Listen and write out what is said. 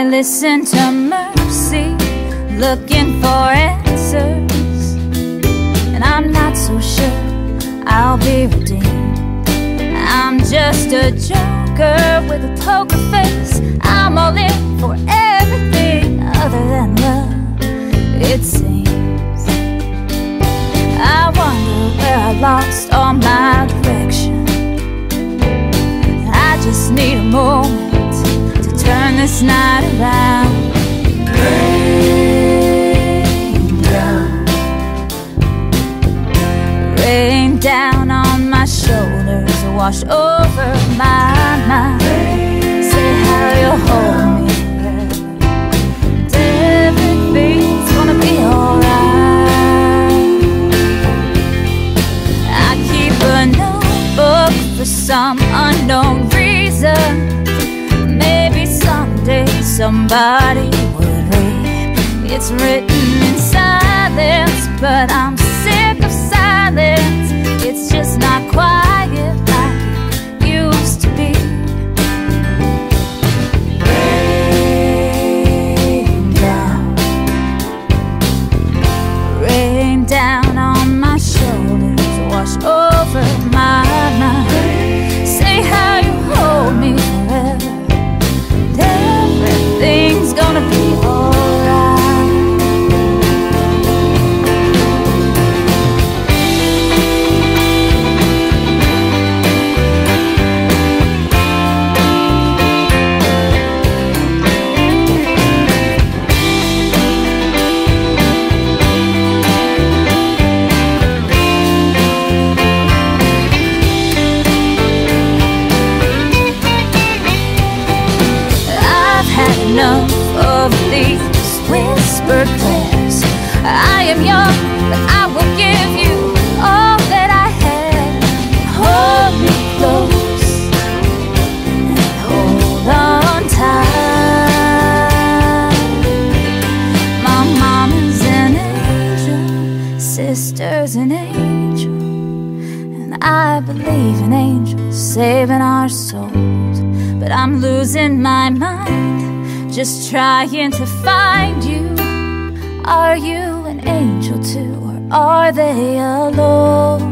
I listen to mercy, looking for answers, and I'm not so sure I'll be redeemed. I'm just a joker with a poker face. I'm all in for everything other than love, it seems. I wonder where I lost all my direction. I just need a moment to turn this night around. Rain down, rain down on my shoulders, wash over my mind. Say how you hold me forever, everything's gonna be alright. I keep a notebook for some unknown reason. Maybe someday somebody would read. It's written in silence, but I'm sick of silence. It's just not quiet like it used to be. Rain down on my shoulders, wash over my mind. Say how you hold me forever, and everything's gonna be alright. Enough of these whispered prayers. I am young, but I will give you all that I have. Hold me close and hold on tight. My mama's an angel, sister's an angel, and I believe in angels saving our souls. But I'm losing my mind, just trying to find you. Are you an angel too, or are they alone?